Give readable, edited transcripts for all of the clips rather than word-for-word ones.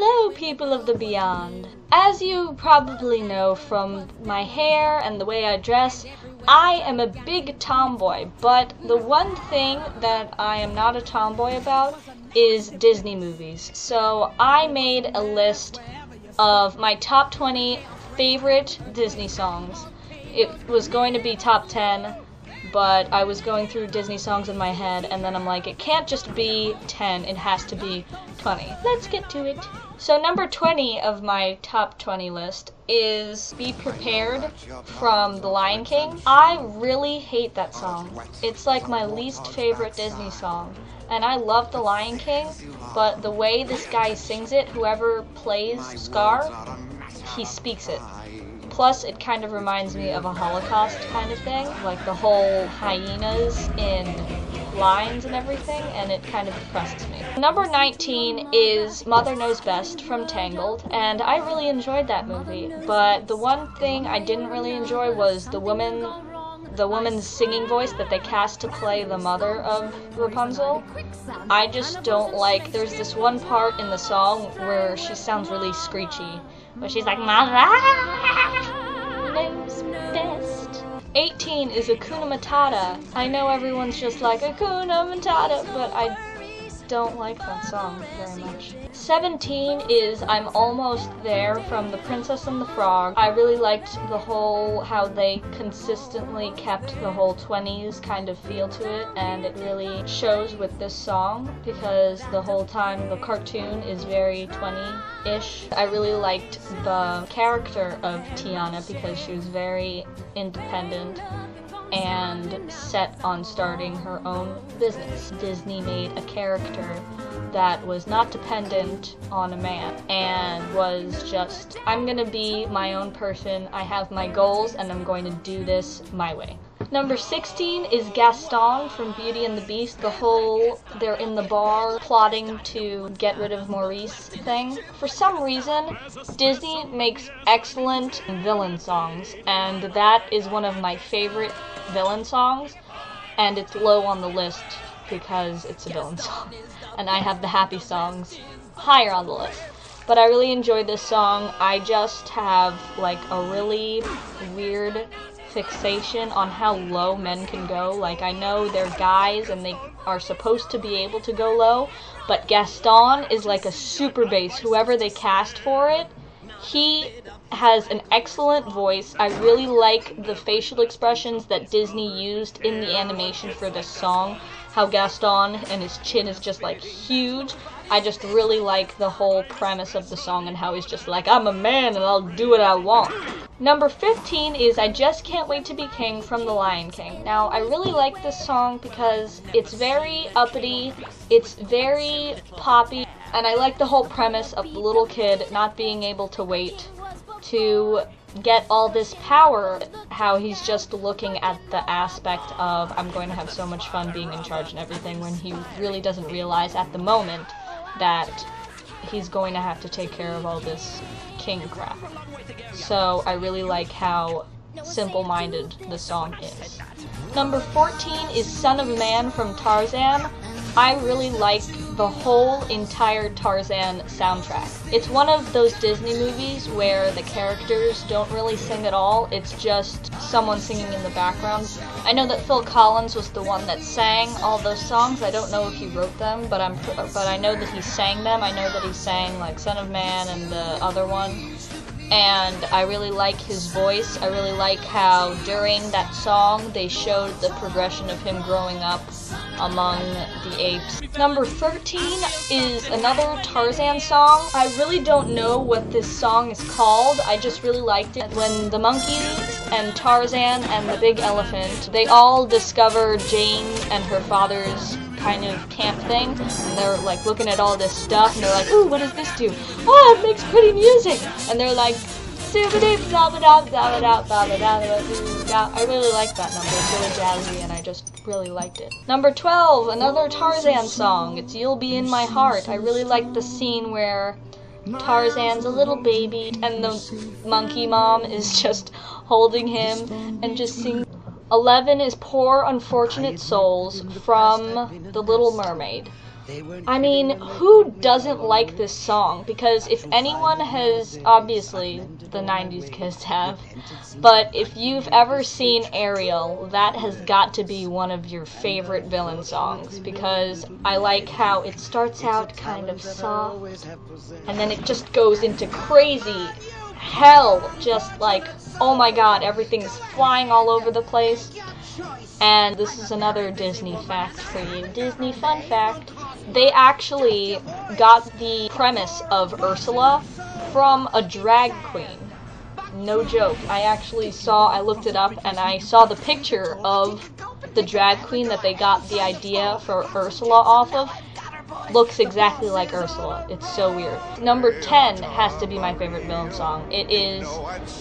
Hello, people of the beyond. As you probably know from my hair and the way I dress, I am a big tomboy, but the one thing that I am not a tomboy about is Disney movies. So I made a list of my top 20 favorite Disney songs. It was going to be top 10, but I was going through Disney songs in my head, and then I'm like, it can't just be 10, it has to be 20. Let's get to it. So number 20 of my top 20 list is Be Prepared from The Lion King. I really hate that song. It's like my least favorite Disney song. And I love The Lion King, but the way this guy sings it, whoever plays Scar, he speaks it. Plus, it kind of reminds me of a Holocaust kind of thing, like the whole hyenas in lines and everything, and it kind of depresses me. Number 19 is Mother Knows Best from Tangled, and I really enjoyed that movie, but the one thing I didn't really enjoy was the woman's singing voice that they cast to play the mother of Rapunzel. I just don't like, there's this one part in the song where she sounds really screechy, where she's like, Mother knows best. 18 is Hakuna Matata. I know everyone's just like, Hakuna Matata, but I don't like that song very much. 17 is I'm Almost There from The Princess and the Frog. I really liked the whole, how they consistently kept the whole 20s kind of feel to it, and it really shows with this song because the whole time the cartoon is very 20-ish. I really liked the character of Tiana because she was very independent and set on starting her own business. Disney made a character that was not dependent on a man and was just, I'm gonna be my own person, I have my goals, and I'm going to do this my way. Number 16 is Gaston from Beauty and the Beast, the whole they're in the bar plotting to get rid of Maurice thing. For some reason, Disney makes excellent villain songs, and that is one of my favorite villain songs, and it's low on the list because it's a villain song. And I have the happy songs higher on the list. But I really enjoyed this song. I just have like a really weird fixation on how low men can go. Like, I know they're guys and they are supposed to be able to go low, but Gaston is like a super bass. Whoever they cast for it, he has an excellent voice. I really like the facial expressions that Disney used in the animation for this song. How Gaston and his chin is just like huge. I just really like the whole premise of the song and how he's just like, I'm a man and I'll do what I want. Number 15 is I Just Can't Wait to Be King from The Lion King. Now, I really like this song because it's very uppity, it's very poppy, and I like the whole premise of the little kid not being able to wait to get all this power, how he's just looking at the aspect of, I'm going to have so much fun being in charge and everything, when he really doesn't realize at the moment that he's going to have to take care of all this king crap. So I really like how simple-minded the song is. Number 14 is Son of Man from Tarzan. I really like the whole entire Tarzan soundtrack. It's one of those Disney movies where the characters don't really sing at all, it's just someone singing in the background. I know that Phil Collins was the one that sang all those songs. I don't know if he wrote them, but I know that he sang them. I know that he sang like Son of Man and the other one. And I really like his voice. I really like how during that song they showed the progression of him growing up among the apes. Number 13 is another Tarzan song. I really don't know what this song is called. I just really liked it. When the monkeys and Tarzan and the big elephant, they all discover Jane and her father's kind of camp thing, and they're like looking at all this stuff, and they're like, ooh, what does this do? Oh, it makes pretty music! And they're like, I really like that number. It's really jazzy, and I just really liked it. Number 12, another Tarzan song. It's You'll Be in My Heart. I really like the scene where Tarzan's a little baby, and the monkey mom is just holding him and just singing. 11 is Poor Unfortunate Souls from The Little Mermaid. I mean, who doesn't like this song? Because if anyone has, obviously, the 90s kids have, but if you've ever seen Ariel, that has got to be one of your favorite villain songs, because I like how it starts out kind of soft, and then it just goes into crazy hell, just like, oh my god, everything's flying all over the place. And this is another Disney fact for you. Disney fun fact. They actually got the premise of Ursula from a drag queen. No joke. I looked it up and I saw the picture of the drag queen that they got the idea for Ursula off of. Looks exactly like Ursula. It's so weird. Number 10 has to be my favorite villain song. It is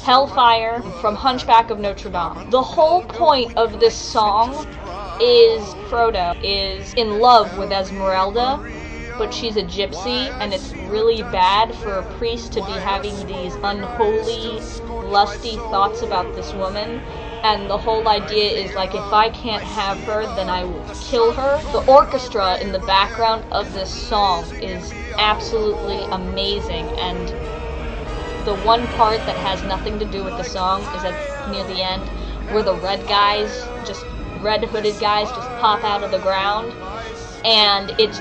Hellfire from Hunchback of Notre Dame. The whole point of this song is Frodo is in love with Esmeralda, but she's a gypsy, and it's really bad for a priest to be having these unholy, lusty thoughts about this woman. And the whole idea is, like, if I can't have her, then I will kill her. The orchestra in the background of this song is absolutely amazing, and the one part that has nothing to do with the song is at near the end, where the red hooded guys just pop out of the ground. And it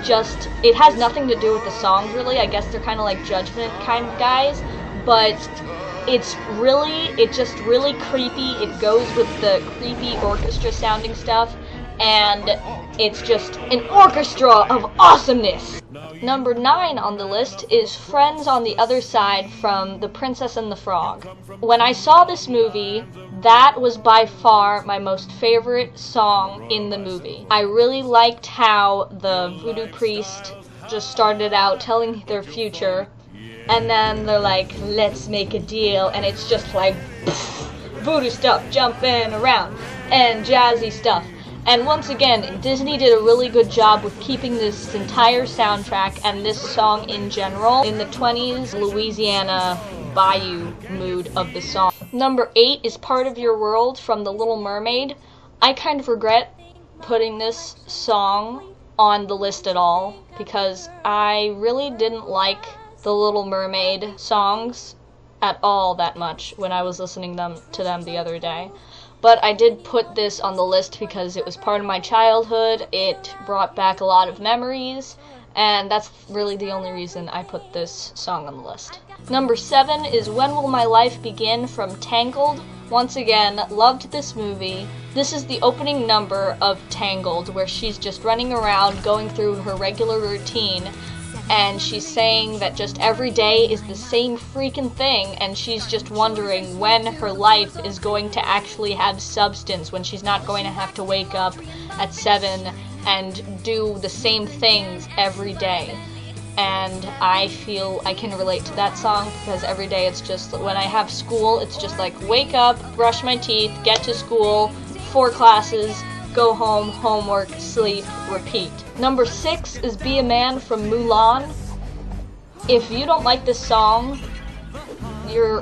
has nothing to do with the songs, really. I guess they're kind of like Judgment kind of guys, but it's just really creepy. It goes with the creepy orchestra sounding stuff, and it's just an orchestra of awesomeness. Number 9 on the list is Friends on the Other Side from The Princess and the Frog. When I saw this movie, that was by far my most favorite song in the movie. I really liked how the voodoo priest just started out telling their future, and then they're like, let's make a deal, and it's just like pff, voodoo stuff jumping around and jazzy stuff. And once again, Disney did a really good job with keeping this entire soundtrack and this song in general in the 20s Louisiana bayou mood of the song. Number 8 is Part of Your World from The Little Mermaid. I kind of regret putting this song on the list at all, because I really didn't like The Little Mermaid songs at all that much when I was listening to them the other day. But I did put this on the list because it was part of my childhood, it brought back a lot of memories, and that's really the only reason I put this song on the list. Number 7 is When Will My Life Begin from Tangled. Once again, loved this movie. This is the opening number of Tangled, where she's just running around going through her regular routine, and she's saying that just every day is the same freaking thing, and she's just wondering when her life is going to actually have substance, when she's not going to have to wake up at 7 and do the same things every day. And I feel I can relate to that song, because every day it's just, when I have school, it's just like, wake up, brush my teeth, get to school, 4 classes, go home, homework, sleep, repeat. Number 6 is Be a Man from Mulan. If you don't like this song,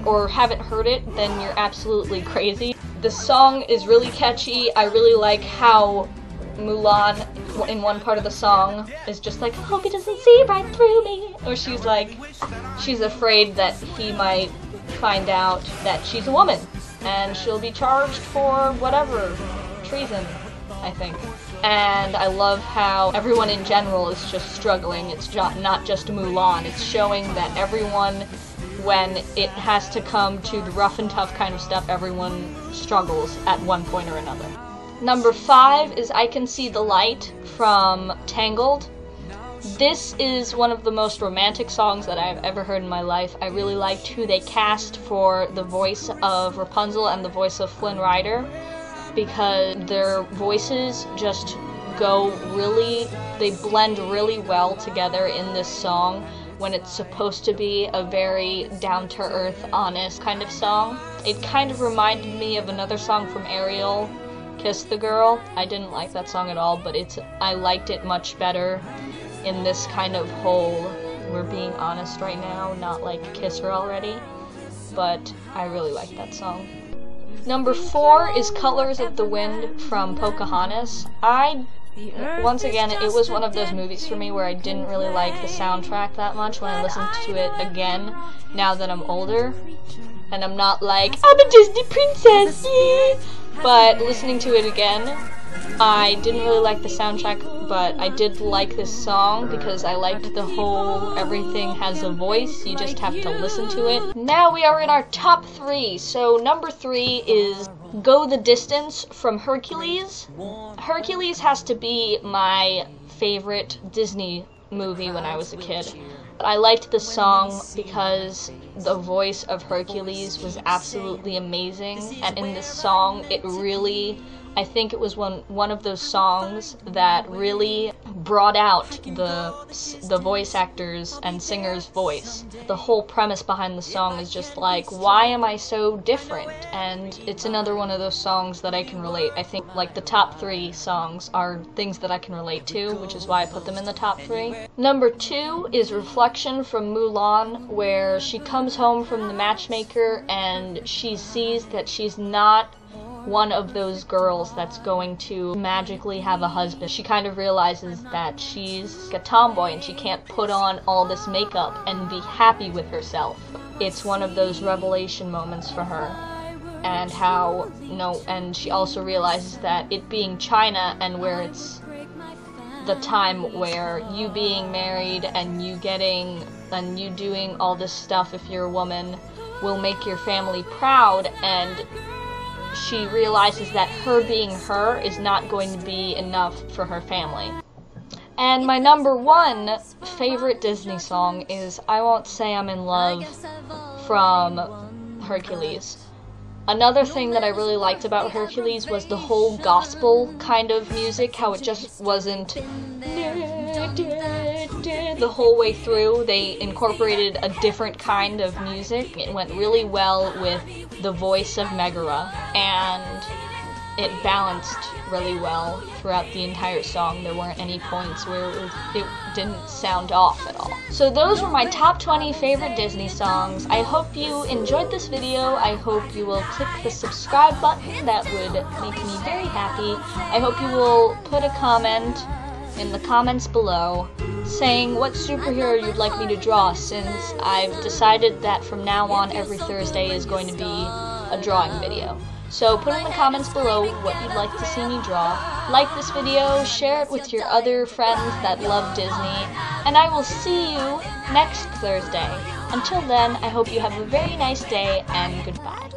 or haven't heard it, then you're absolutely crazy. The song is really catchy. I really like how Mulan, in one part of the song, is just like, I hope he doesn't see right through me. Or she's like, she's afraid that he might find out that she's a woman, and she'll be charged for whatever, treason, I think. And I love how everyone in general is just struggling. It's not just Mulan. It's showing that everyone, when it has to come to the rough and tough kind of stuff, everyone struggles at one point or another. Number 5 is I Can See the Light from Tangled. This is one of the most romantic songs that I've ever heard in my life. I really liked who they cast for the voice of Rapunzel and the voice of Flynn Rider, because their voices just they blend really well together in this song, when it's supposed to be a very down-to-earth, honest kind of song. It kind of reminded me of another song from Ariel, Kiss the Girl. I didn't like that song at all, but I liked it much better in this kind of whole, we're being honest right now, not like Kiss Her Already, but I really like that song. Number 4 is Colors of the Wind from Pocahontas. I once again, it was one of those movies for me where I didn't really like the soundtrack that much when I listened to it again, now that I'm older. And I'm not like, I'm a Disney princess, yeah! But listening to it again, I didn't really like the soundtrack, but I did like this song because I liked the whole everything has a voice, you just have to listen to it. Now we are in our top 3. So number 3 is Go the Distance from Hercules. Hercules has to be my favorite Disney movie when I was a kid. I liked the song because the voice of Hercules was absolutely amazing, and in this song it really, I think it was one of those songs that really brought out the voice actor's and singer's voice. The whole premise behind the song is just like, why am I so different? And it's another one of those songs that I can relate. I think like the top 3 songs are things that I can relate to, which is why I put them in the top 3. Number 2 is Reflection from Mulan, where she comes home from the matchmaker and she sees that she's not one of those girls that's going to magically have a husband. She kind of realizes that she's a tomboy and she can't put on all this makeup and be happy with herself. It's one of those revelation moments for her. And how, and she also realizes that it being China, and where it's the time where you being married and you doing all this stuff if you're a woman will make your family proud, and she realizes that her being her is not going to be enough for her family. And my number 1 favorite Disney song is I Won't Say I'm in Love from Hercules. Another thing that I really liked about Hercules was the whole gospel kind of music, how it just wasn't the whole way through. They incorporated a different kind of music. It went really well with the voice of Megara, and it balanced really well throughout the entire song. There weren't any points where it didn't sound off at all. So those were my top 20 favorite Disney songs. I hope you enjoyed this video. I hope you will click the subscribe button. That would make me very happy. I hope you will put a comment in the comments below saying what superhero you'd like me to draw, since I've decided that from now on every Thursday is going to be a drawing video. So put in the comments below what you'd like to see me draw. Like this video, share it with your other friends that love Disney, and I will see you next Thursday. Until then, I hope you have a very nice day, and goodbye.